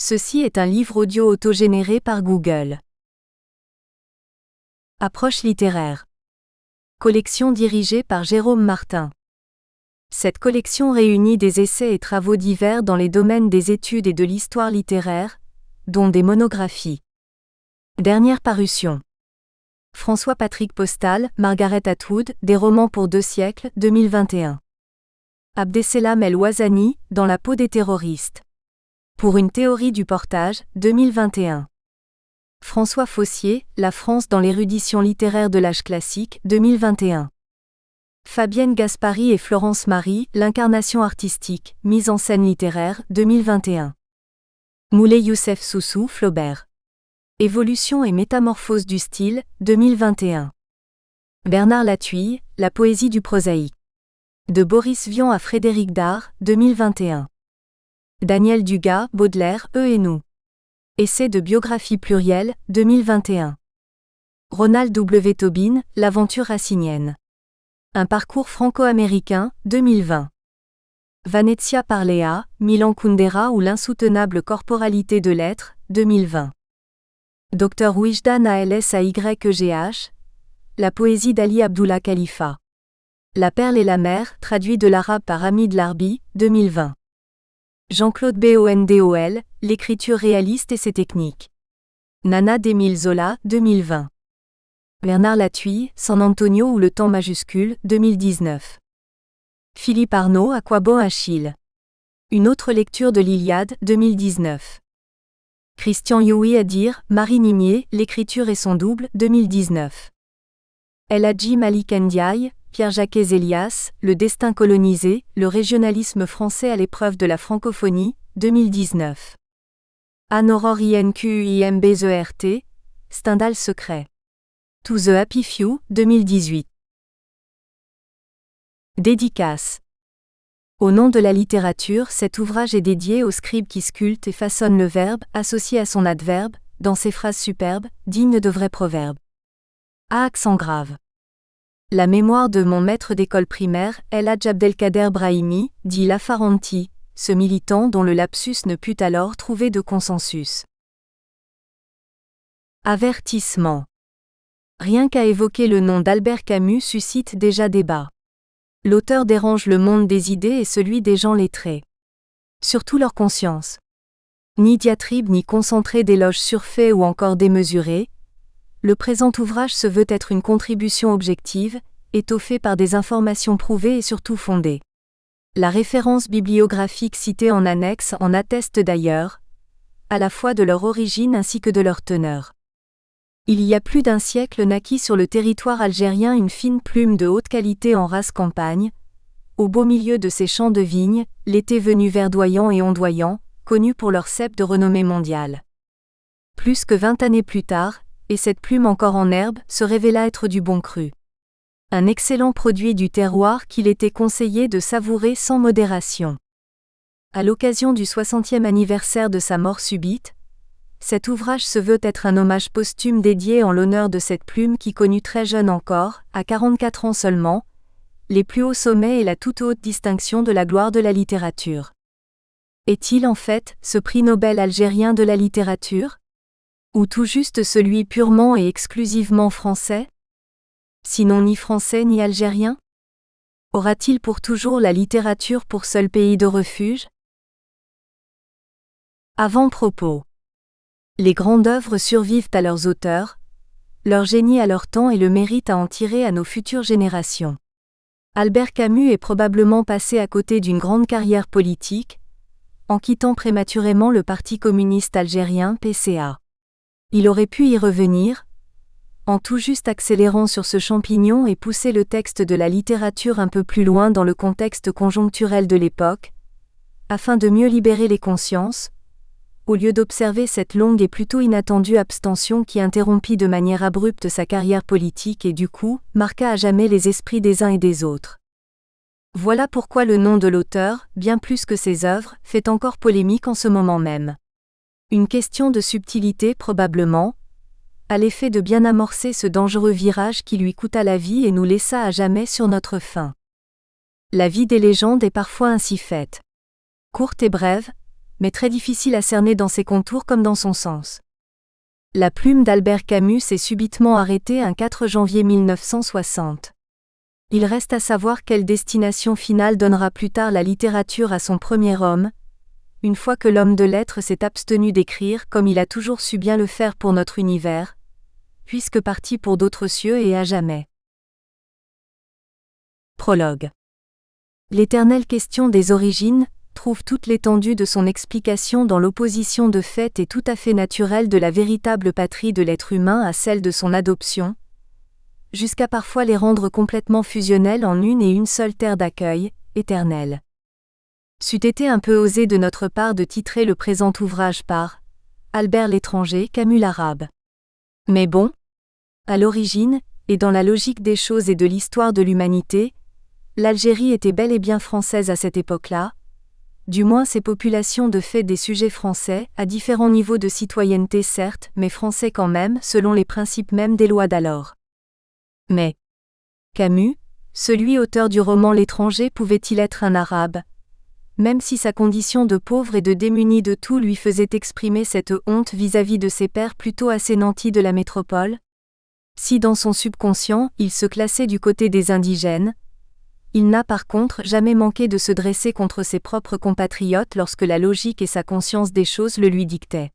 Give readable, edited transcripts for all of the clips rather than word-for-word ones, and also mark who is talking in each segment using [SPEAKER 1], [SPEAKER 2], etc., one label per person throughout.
[SPEAKER 1] Ceci est un livre audio autogénéré par Google. Approche littéraire. Collection dirigée par Jérôme Martin. Cette collection réunit des essais et travaux divers dans les domaines des études et de l'histoire littéraire, dont des monographies. Dernière parution. François-Patrick Postal, Margaret Atwood, Des romans pour 2 siècles, 2021. Abdesselam El-Ouazani, Dans la peau des terroristes. Pour une théorie du portage, 2021. François Fossier, La France dans l'érudition littéraire de l'âge classique, 2021. Fabienne Gaspari et Florence Marie, L'incarnation artistique, mise en scène littéraire, 2021. Moulay Youssef Soussou, Flaubert. Évolution et métamorphose du style, 2021. Bernard Lathuille, La poésie du prosaïque. De Boris Vian à Frédéric Dard, 2021. Daniel Dugas, Baudelaire, Eux et nous. Essai de biographie plurielle, 2021. Ronald W. Tobin, L'aventure racinienne. Un parcours franco-américain, 2020. Venezia Parlea, Milan Kundera ou l'insoutenable corporalité de l'être, 2020. Dr Wijdan Alsayegh, La poésie d'Ali Abdullah Khalifa. La perle et la mer, traduit de l'arabe par Hamid Larbi, 2020. Jean-Claude Bondol, L'écriture réaliste et ses techniques. Nana d'Émile Zola, 2020. Bernard Lathuille, San Antonio ou le temps majuscule, 2019. Philippe Arnaud, À quoi bon Achille. Une autre lecture de l'Iliade, 2019. Christian Youi Adir, Marie Nimier, L'écriture et son double, 2019. El Hadji Malik Ndiaye, Pierre-Jacques Elias, Le destin colonisé, le régionalisme français à l'épreuve de la francophonie, 2019. Anne-Aurore Inquimbezeert, Stendhal secret. To the Happy Few, 2018. Dédicace. Au nom de la littérature, cet ouvrage est dédié au scribe qui sculpte et façonne le verbe, associé à son adverbe, dans ses phrases superbes, dignes de vrais proverbes. À accent grave. La mémoire de mon maître d'école primaire, El Hadj Abdelkader Brahimi, dit Lafaranti, ce militant dont le lapsus ne put alors trouver de consensus. Avertissement. Rien qu'à évoquer le nom d'Albert Camus suscite déjà débat. L'auteur dérange le monde des idées et celui des gens lettrés. Surtout leur conscience. Ni diatribe ni concentré d'éloges surfaits ou encore démesurés, le présent ouvrage se veut être une contribution objective, étoffée par des informations prouvées et surtout fondées. La référence bibliographique citée en annexe en atteste d'ailleurs, à la fois de leur origine ainsi que de leur teneur. Il y a plus d'un siècle naquit sur le territoire algérien une fine plume de haute qualité en race campagne, au beau milieu de ses champs de vignes, l'été venu verdoyant et ondoyant, connus pour leur cep de renommée mondiale. Plus que 20 années plus tard, et cette plume encore en herbe se révéla être du bon cru. Un excellent produit du terroir qu'il était conseillé de savourer sans modération. À l'occasion du 60e anniversaire de sa mort subite, cet ouvrage se veut être un hommage posthume dédié en l'honneur de cette plume qui connut très jeune encore, à 44 ans seulement, les plus hauts sommets et la toute haute distinction de la gloire de la littérature. Est-il en fait ce prix Nobel algérien de la littérature ? Ou tout juste celui purement et exclusivement français ? Sinon ni français ni algérien ? Aura-t-il pour toujours la littérature pour seul pays de refuge ? Avant-propos. Les grandes œuvres survivent à leurs auteurs, leur génie à leur temps et le mérite à en tirer à nos futures générations. Albert Camus est probablement passé à côté d'une grande carrière politique, en quittant prématurément le Parti communiste algérien PCA. Il aurait pu y revenir, en tout juste accélérant sur ce champignon et pousser le texte de la littérature un peu plus loin dans le contexte conjoncturel de l'époque, afin de mieux libérer les consciences, au lieu d'observer cette longue et plutôt inattendue abstention qui interrompit de manière abrupte sa carrière politique et du coup, marqua à jamais les esprits des uns et des autres. Voilà pourquoi le nom de l'auteur, bien plus que ses œuvres, fait encore polémique en ce moment même. Une question de subtilité probablement, à l'effet de bien amorcer ce dangereux virage qui lui coûta la vie et nous laissa à jamais sur notre faim. La vie des légendes est parfois ainsi faite. Courte et brève, mais très difficile à cerner dans ses contours comme dans son sens. La plume d'Albert Camus s'est subitement arrêtée un 4 janvier 1960. Il reste à savoir quelle destination finale donnera plus tard la littérature à son premier homme, une fois que l'homme de lettres s'est abstenu d'écrire comme il a toujours su bien le faire pour notre univers, puisque parti pour d'autres cieux et à jamais. Prologue. L'éternelle question des origines trouve toute l'étendue de son explication dans l'opposition de fait et tout à fait naturelle de la véritable patrie de l'être humain à celle de son adoption, jusqu'à parfois les rendre complètement fusionnelles en une et une seule terre d'accueil, éternelle. C'eût été un peu osé de notre part de titrer le présent ouvrage par Albert l'étranger, Camus l'arabe. Mais bon, à l'origine, et dans la logique des choses et de l'histoire de l'humanité, l'Algérie était bel et bien française à cette époque-là, du moins ses populations de fait des sujets français, à différents niveaux de citoyenneté certes, mais français quand même, selon les principes mêmes des lois d'alors. Mais Camus, celui auteur du roman L'étranger, pouvait-il être un arabe, même si sa condition de pauvre et de démuni de tout lui faisait exprimer cette honte vis-à-vis de ses pairs plutôt assez nantis de la métropole? Si dans son subconscient, il se classait du côté des indigènes, il n'a par contre jamais manqué de se dresser contre ses propres compatriotes lorsque la logique et sa conscience des choses le lui dictaient.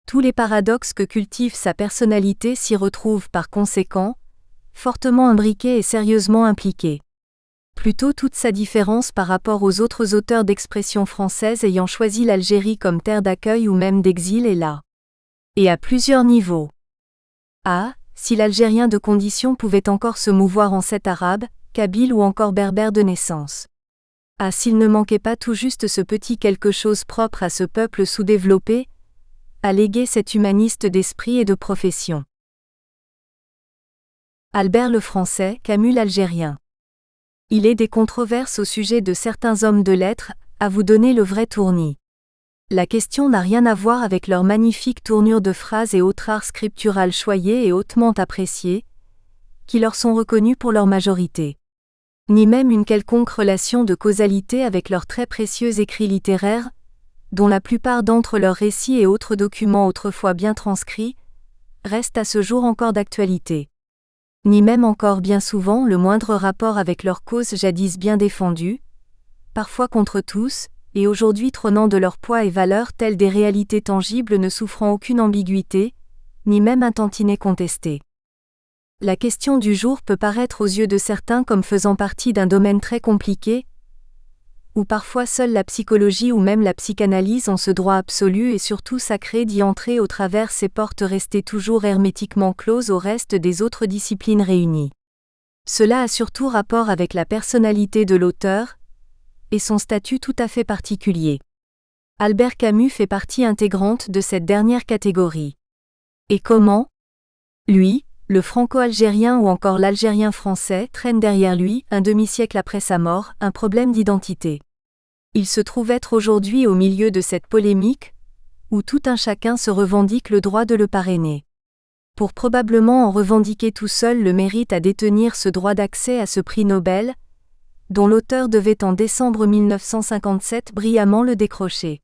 [SPEAKER 1] Tous les paradoxes que cultive sa personnalité s'y retrouvent par conséquent, fortement imbriqués et sérieusement impliqués. Plutôt toute sa différence par rapport aux autres auteurs d'expression française ayant choisi l'Algérie comme terre d'accueil ou même d'exil est là. Et à plusieurs niveaux. A. Si l'Algérien de condition pouvait encore se mouvoir en cet arabe, kabyle ou encore berbère de naissance. A. S'il ne manquait pas tout juste ce petit quelque chose propre à ce peuple sous-développé, à léguer cet humaniste d'esprit et de profession. Albert le Français, Camus l'Algérien. Il est des controverses au sujet de certains hommes de lettres, à vous donner le vrai tournis. La question n'a rien à voir avec leur magnifique tournure de phrases et autres arts scriptural choyés et hautement appréciés, qui leur sont reconnus pour leur majorité. Ni même une quelconque relation de causalité avec leurs très précieux écrits littéraires, dont la plupart d'entre leurs récits et autres documents autrefois bien transcrits, restent à ce jour encore d'actualité. Ni même encore bien souvent le moindre rapport avec leur cause jadis bien défendue, parfois contre tous, et aujourd'hui trônant de leur poids et valeur tels des réalités tangibles ne souffrant aucune ambiguïté, ni même un tantinet contesté. La question du jour peut paraître aux yeux de certains comme faisant partie d'un domaine très compliqué, où parfois seule la psychologie ou même la psychanalyse ont ce droit absolu et surtout sacré d'y entrer au travers ces portes restées toujours hermétiquement closes au reste des autres disciplines réunies. Cela a surtout rapport avec la personnalité de l'auteur, et son statut tout à fait particulier. Albert Camus fait partie intégrante de cette dernière catégorie. Et comment ? Lui, le franco-algérien ou encore l'algérien français traîne derrière lui, un demi-siècle après sa mort, un problème d'identité. Il se trouve être aujourd'hui au milieu de cette polémique, où tout un chacun se revendique le droit de le parrainer. Pour probablement en revendiquer tout seul le mérite à détenir ce droit d'accès à ce prix Nobel, dont l'auteur devait en décembre 1957 brillamment le décrocher.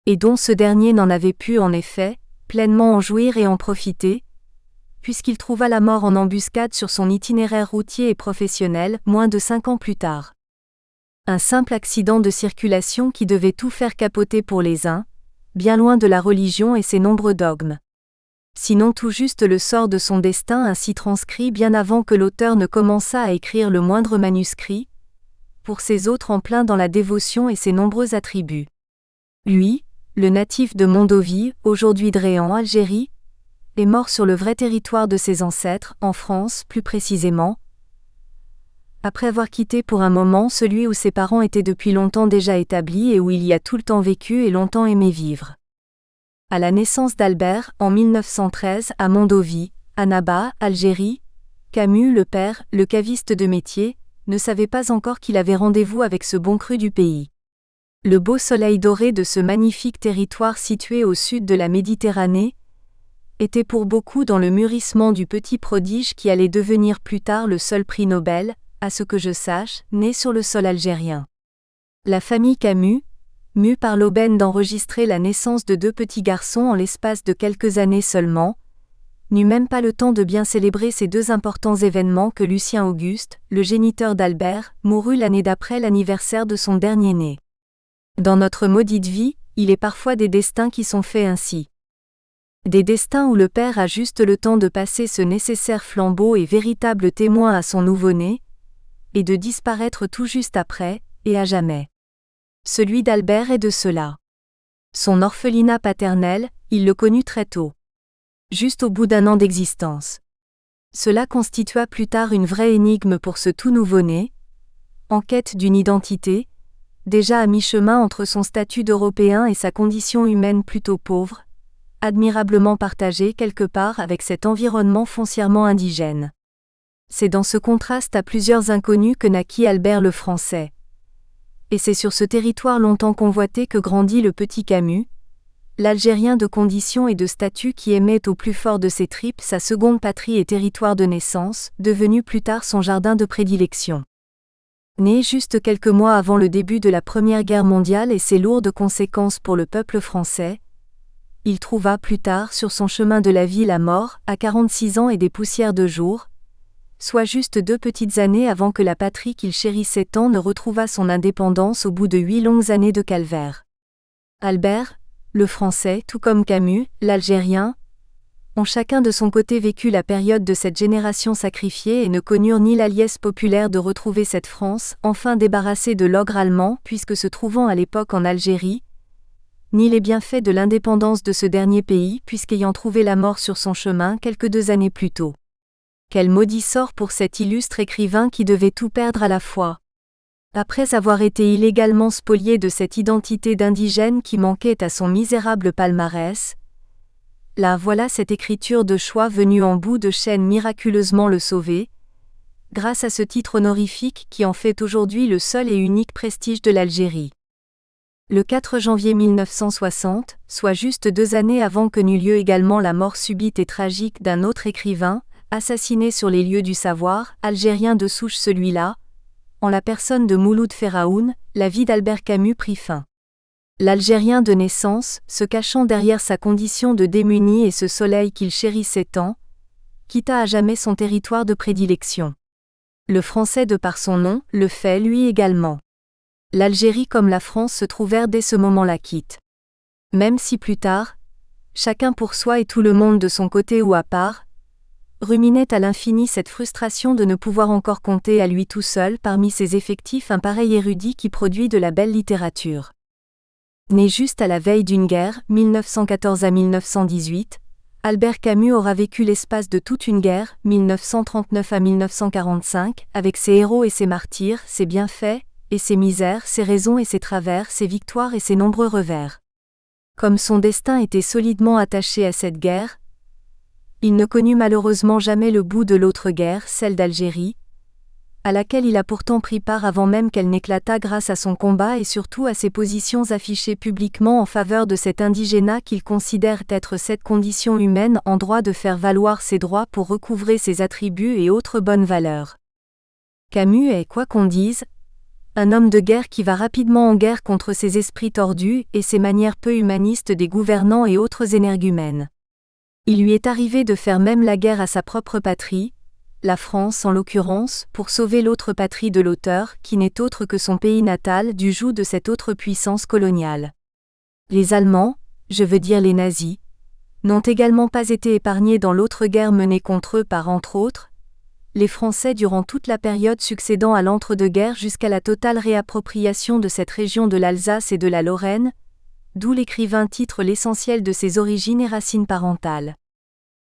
[SPEAKER 1] Et dont ce dernier n'en avait pu en effet, pleinement en jouir et en profiter, puisqu'il trouva la mort en embuscade sur son itinéraire routier et professionnel, moins de 5 ans plus tard. Un simple accident de circulation qui devait tout faire capoter pour les uns, bien loin de la religion et ses nombreux dogmes. Sinon tout juste le sort de son destin ainsi transcrit bien avant que l'auteur ne commençât à écrire le moindre manuscrit, pour ses autres en plein dans la dévotion et ses nombreux attributs. Lui, le natif de Mondovie, aujourd'hui Dréan, Algérie, est mort sur le vrai territoire de ses ancêtres, en France plus précisément, après avoir quitté pour un moment celui où ses parents étaient depuis longtemps déjà établis et où il y a tout le temps vécu et longtemps aimé vivre. À la naissance d'Albert, en 1913, à Mondovie, Annaba, Algérie, Camus, le père, le caviste de métier, ne savait pas encore qu'il avait rendez-vous avec ce bon cru du pays. Le beau soleil doré de ce magnifique territoire situé au sud de la Méditerranée était pour beaucoup dans le mûrissement du petit prodige qui allait devenir plus tard le seul prix Nobel, à ce que je sache, né sur le sol algérien. La famille Camus, mû par l'aubaine d'enregistrer la naissance de 2 petits garçons en l'espace de quelques années seulement, n'eut même pas le temps de bien célébrer ces 2 importants événements que Lucien Auguste, le géniteur d'Albert, mourut l'année d'après l'anniversaire de son dernier-né. Dans notre maudite vie, il est parfois des destins qui sont faits ainsi. Des destins où le père a juste le temps de passer ce nécessaire flambeau et véritable témoin à son nouveau-né, et de disparaître tout juste après, et à jamais. Celui d'Albert est de cela. Son orphelinat paternel, il le connut très tôt. Juste au bout d'1 an d'existence. Cela constitua plus tard une vraie énigme pour ce tout nouveau-né, en quête d'une identité, déjà à mi-chemin entre son statut d'Européen et sa condition humaine plutôt pauvre, admirablement partagée quelque part avec cet environnement foncièrement indigène. C'est dans ce contraste à plusieurs inconnus que naquit Albert le Français. Et c'est sur ce territoire longtemps convoité que grandit le petit Camus, l'Algérien de condition et de statut qui aimait au plus fort de ses tripes sa seconde patrie et territoire de naissance, devenu plus tard son jardin de prédilection. Né juste quelques mois avant le début de la Première Guerre mondiale et ses lourdes conséquences pour le peuple français, il trouva plus tard sur son chemin de la vie la mort, à 46 ans et des poussières de jours, soit juste 2 petites années avant que la patrie qu'il chérissait tant ne retrouvât son indépendance au bout de 8 longues années de calvaire. Albert, le Français, tout comme Camus, l'Algérien, ont chacun de son côté vécu la période de cette génération sacrifiée et ne connurent ni la liesse populaire de retrouver cette France, enfin débarrassée de l'ogre allemand puisque se trouvant à l'époque en Algérie, ni les bienfaits de l'indépendance de ce dernier pays puisqu'ayant trouvé la mort sur son chemin quelques 2 années plus tôt. Quel maudit sort pour cet illustre écrivain qui devait tout perdre à la fois. Après avoir été illégalement spolié de cette identité d'indigène qui manquait à son misérable palmarès, là voilà cette écriture de choix venue en bout de chaîne miraculeusement le sauver, grâce à ce titre honorifique qui en fait aujourd'hui le seul et unique prestige de l'Algérie. Le 4 janvier 1960, soit juste 2 années avant que n'eût lieu également la mort subite et tragique d'un autre écrivain, assassiné sur les lieux du savoir, algérien de souche celui-là, en la personne de Mouloud Ferraoun, la vie d'Albert Camus prit fin. L'Algérien de naissance, se cachant derrière sa condition de démuni et ce soleil qu'il chérissait tant, quitta à jamais son territoire de prédilection. Le Français de par son nom, le fait lui également. L'Algérie comme la France se trouvèrent dès ce moment-là quittes. Même si plus tard, chacun pour soi et tout le monde de son côté ou à part, ruminait à l'infini cette frustration de ne pouvoir encore compter à lui tout seul parmi ses effectifs un pareil érudit qui produit de la belle littérature. Né juste à la veille d'une guerre, 1914 à 1918, Albert Camus aura vécu l'espace de toute une guerre, 1939 à 1945, avec ses héros et ses martyrs, ses bienfaits, et ses misères, ses raisons et ses travers, ses victoires et ses nombreux revers. Comme son destin était solidement attaché à cette guerre, il ne connut malheureusement jamais le bout de l'autre guerre, celle d'Algérie, à laquelle il a pourtant pris part avant même qu'elle n'éclatât grâce à son combat et surtout à ses positions affichées publiquement en faveur de cet indigénat qu'il considère être cette condition humaine en droit de faire valoir ses droits pour recouvrer ses attributs et autres bonnes valeurs. Camus est, quoi qu'on dise, un homme de guerre qui va rapidement en guerre contre ses esprits tordus et ses manières peu humanistes des gouvernants et autres énergumènes. Il lui est arrivé de faire même la guerre à sa propre patrie, la France en l'occurrence, pour sauver l'autre patrie de l'auteur, qui n'est autre que son pays natal, du joug de cette autre puissance coloniale. Les Allemands, je veux dire les nazis, n'ont également pas été épargnés dans l'autre guerre menée contre eux par entre autres, les Français durant toute la période succédant à l'entre-deux-guerres jusqu'à la totale réappropriation de cette région de l'Alsace et de la Lorraine, d'où l'écrivain titre l'essentiel de ses origines et racines parentales.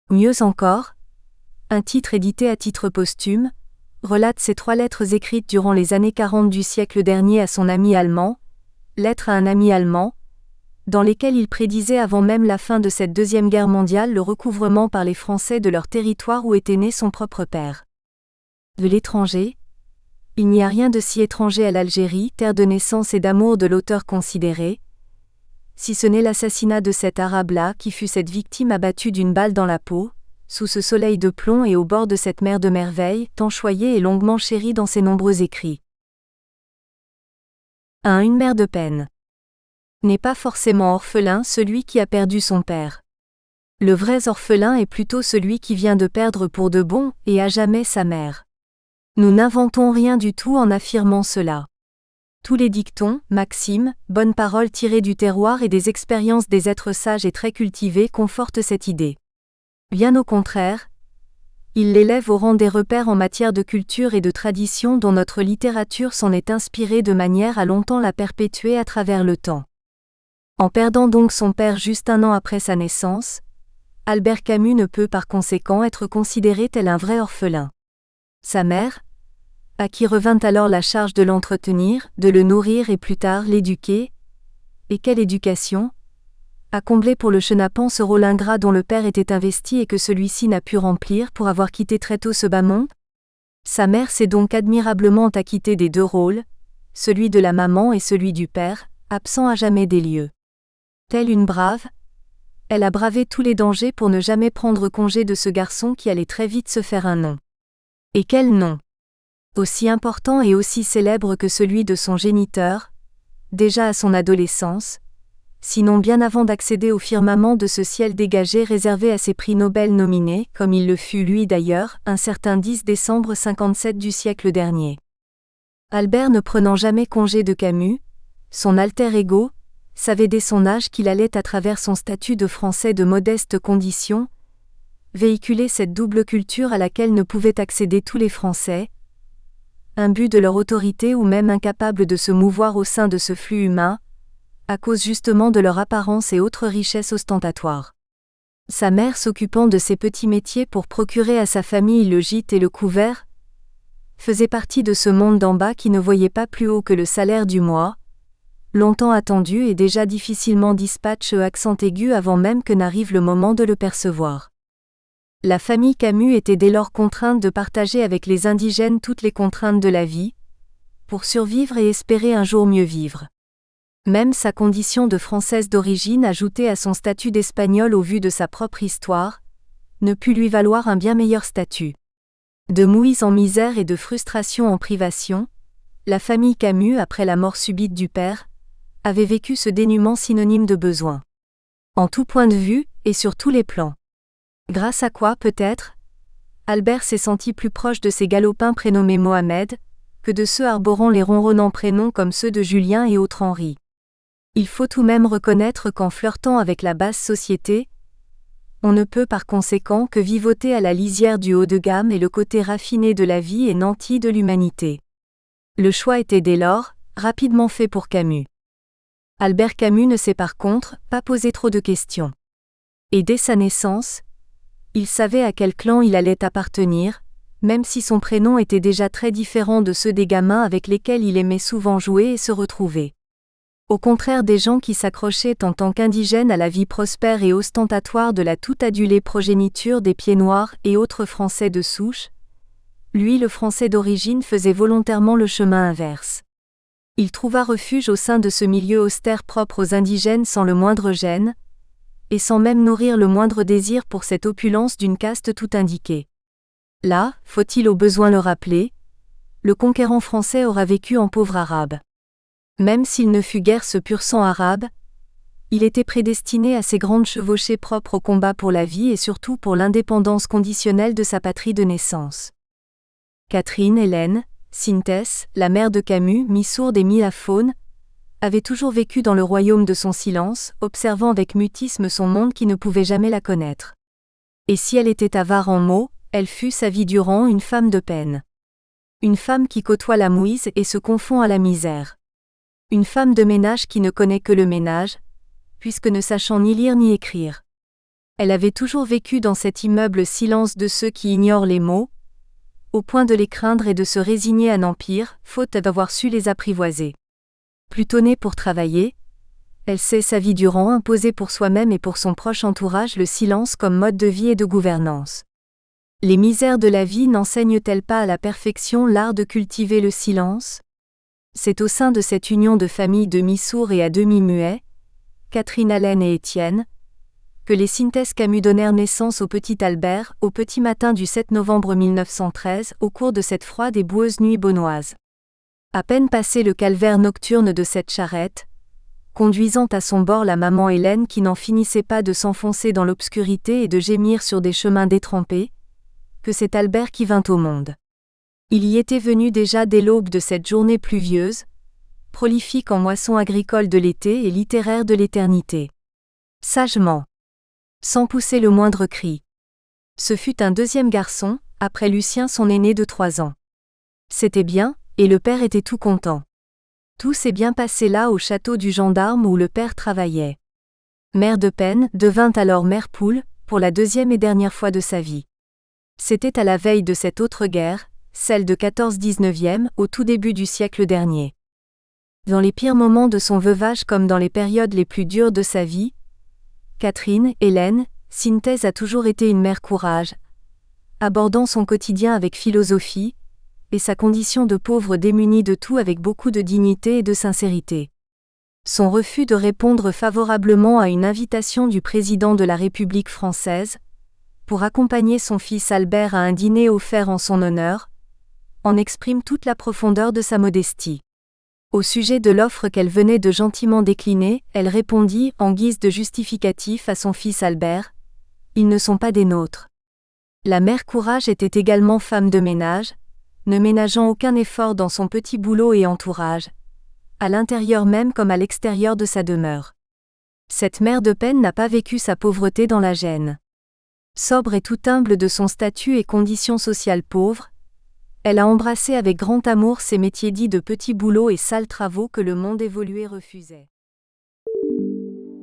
[SPEAKER 1] Mieux encore, un titre édité à titre posthume, relate ces 3 lettres écrites durant les années 40 du siècle dernier à son ami allemand, lettres à un ami allemand, dans lesquelles il prédisait avant même la fin de cette Deuxième Guerre mondiale le recouvrement par les Français de leur territoire où était né son propre père. De l'étranger, il n'y a rien de si étranger à l'Algérie, terre de naissance et d'amour de l'auteur considéré, si ce n'est l'assassinat de cet Arabe-là qui fut cette victime abattue d'une balle dans la peau, sous ce soleil de plomb et au bord de cette mer de merveilles, tant choyée et longuement chérie dans ses nombreux écrits. 1. Une mer de peine. N'est pas forcément orphelin celui qui a perdu son père. Le vrai orphelin est plutôt celui qui vient de perdre pour de bon et à jamais sa mère. Nous n'inventons rien du tout en affirmant cela. Tous les dictons, maximes, bonnes paroles tirées du terroir et des expériences des êtres sages et très cultivés confortent cette idée. Bien au contraire, ils l'élèvent au rang des repères en matière de culture et de tradition dont notre littérature s'en est inspirée de manière à longtemps la perpétuer à travers le temps. En perdant donc son père juste un an après sa naissance, Albert Camus ne peut par conséquent être considéré tel un vrai orphelin. Sa mère, à qui revint alors la charge de l'entretenir, de le nourrir et plus tard l'éduquer, et quelle éducation, a comblé pour le chenapan ce rôle ingrat dont le père était investi et que celui-ci n'a pu remplir pour avoir quitté très tôt ce bas monde. Sa mère s'est donc admirablement acquittée des deux rôles, celui de la maman et celui du père, absent à jamais des lieux. Telle une brave, elle a bravé tous les dangers pour ne jamais prendre congé de ce garçon qui allait très vite se faire un nom. Et quel nom! Aussi important et aussi célèbre que celui de son géniteur, déjà à son adolescence, sinon bien avant d'accéder au firmament de ce ciel dégagé réservé à ses prix Nobel nominés, comme il le fut lui d'ailleurs, un certain 10 décembre 57 du siècle dernier. Albert ne prenant jamais congé de Camus, son alter ego, savait dès son âge qu'il allait à travers son statut de Français de modeste condition, véhiculer cette double culture à laquelle ne pouvaient accéder tous les Français, imbus de leur autorité ou même incapables de se mouvoir au sein de ce flux humain, à cause justement de leur apparence et autres richesses ostentatoires. Sa mère s'occupant de ses petits métiers pour procurer à sa famille le gîte et le couvert, faisait partie de ce monde d'en bas qui ne voyait pas plus haut que le salaire du mois, longtemps attendu et déjà difficilement dispatché accent aigu avant même que n'arrive le moment de le percevoir. La famille Camus était dès lors contrainte de partager avec les indigènes toutes les contraintes de la vie, pour survivre et espérer un jour mieux vivre. Même sa condition de Française d'origine ajoutée à son statut d'Espagnole au vu de sa propre histoire, ne put lui valoir un bien meilleur statut. De mouise en misère et de frustration en privation, la famille Camus, après la mort subite du père, avait vécu ce dénuement synonyme de besoin. En tout point de vue, et sur tous les plans. Grâce à quoi, peut-être, Albert s'est senti plus proche de ces galopins prénommés Mohamed, que de ceux arborant les ronronnants prénoms comme ceux de Julien et autres Henri. Il faut tout de même reconnaître qu'en flirtant avec la basse société, on ne peut par conséquent que vivoter à la lisière du haut de gamme et le côté raffiné de la vie et nanti de l'humanité. Le choix était dès lors, rapidement fait pour Camus. Albert Camus ne s'est par contre pas posé trop de questions. Et dès sa naissance, il savait à quel clan il allait appartenir, même si son prénom était déjà très différent de ceux des gamins avec lesquels il aimait souvent jouer et se retrouver. Au contraire des gens qui s'accrochaient en tant qu'indigènes à la vie prospère et ostentatoire de la tout adulée progéniture des pieds noirs et autres Français de souche, lui le Français d'origine faisait volontairement le chemin inverse. Il trouva refuge au sein de ce milieu austère propre aux indigènes sans le moindre gêne, et sans même nourrir le moindre désir pour cette opulence d'une caste tout indiquée. Là, faut-il au besoin le rappeler, le conquérant français aura vécu en pauvre arabe. Même s'il ne fut guère ce pur sang arabe, il était prédestiné à ces grandes chevauchées propres au combat pour la vie et surtout pour l'indépendance conditionnelle de sa patrie de naissance. Catherine Hélène, Sintès, la mère de Camus, mi-sourde et mi-aphone, avait toujours vécu dans le royaume de son silence, observant avec mutisme son monde qui ne pouvait jamais la connaître. Et si elle était avare en mots, elle fut sa vie durant une femme de peine. Une femme qui côtoie la mouise et se confond à la misère. Une femme de ménage qui ne connaît que le ménage, puisque ne sachant ni lire ni écrire. Elle avait toujours vécu dans cet immeuble silence de ceux qui ignorent les mots, au point de les craindre et de se résigner à n'en pire, faute d'avoir su les apprivoiser. Plutôt née pour travailler, elle sait sa vie durant imposer pour soi-même et pour son proche entourage le silence comme mode de vie et de gouvernance. Les misères de la vie n'enseignent-elles pas à la perfection l'art de cultiver le silence ? C'est au sein de cette union de familles demi-sourds et à demi-muets, Catherine Hélène et Étienne, que les Sintès Camus donnèrent naissance au petit Albert, au petit matin du 7 novembre 1913, au cours de cette froide et boueuse nuit beaunoise. À peine passé le calvaire nocturne de cette charrette, conduisant à son bord la maman Hélène qui n'en finissait pas de s'enfoncer dans l'obscurité et de gémir sur des chemins détrempés, que c'est Albert qui vint au monde. Il y était venu déjà dès l'aube de cette journée pluvieuse, prolifique en moissons agricoles de l'été et littéraires de l'éternité. Sagement. Sans pousser le moindre cri. Ce fut un deuxième garçon, après Lucien son aîné de 3 ans. C'était bien, et le père était tout content. Tout s'est bien passé là au château du gendarme où le père travaillait. Mère de Peine devint alors mère Poule, pour la deuxième et dernière fois de sa vie. C'était à la veille de cette autre guerre, celle de 14-19e, au tout début du siècle dernier. Dans les pires moments de son veuvage comme dans les périodes les plus dures de sa vie, Catherine, Hélène, Synthèse a toujours été une mère courage, abordant son quotidien avec philosophie, et sa condition de pauvre démunie de tout avec beaucoup de dignité et de sincérité. Son refus de répondre favorablement à une invitation du président de la République française, pour accompagner son fils Albert à un dîner offert en son honneur, en exprime toute la profondeur de sa modestie. Au sujet de l'offre qu'elle venait de gentiment décliner, elle répondit, en guise de justificatif à son fils Albert, « Ils ne sont pas des nôtres ». La mère Courage était également femme de ménage, ne ménageant aucun effort dans son petit boulot et entourage, à l'intérieur même comme à l'extérieur de sa demeure. Cette mère de Peine n'a pas vécu sa pauvreté dans la gêne. Sobre et tout humble de son statut et conditions sociales pauvres, elle a embrassé avec grand amour ces métiers dits de petits boulots et sales travaux que le monde évolué refusait.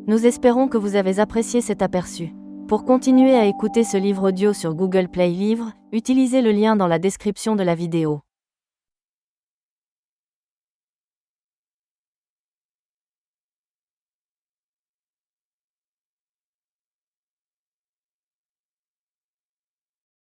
[SPEAKER 2] Nous espérons que vous avez apprécié cet aperçu. Pour continuer à écouter ce livre audio sur Google Play Livres, utilisez le lien dans la description de la vidéo.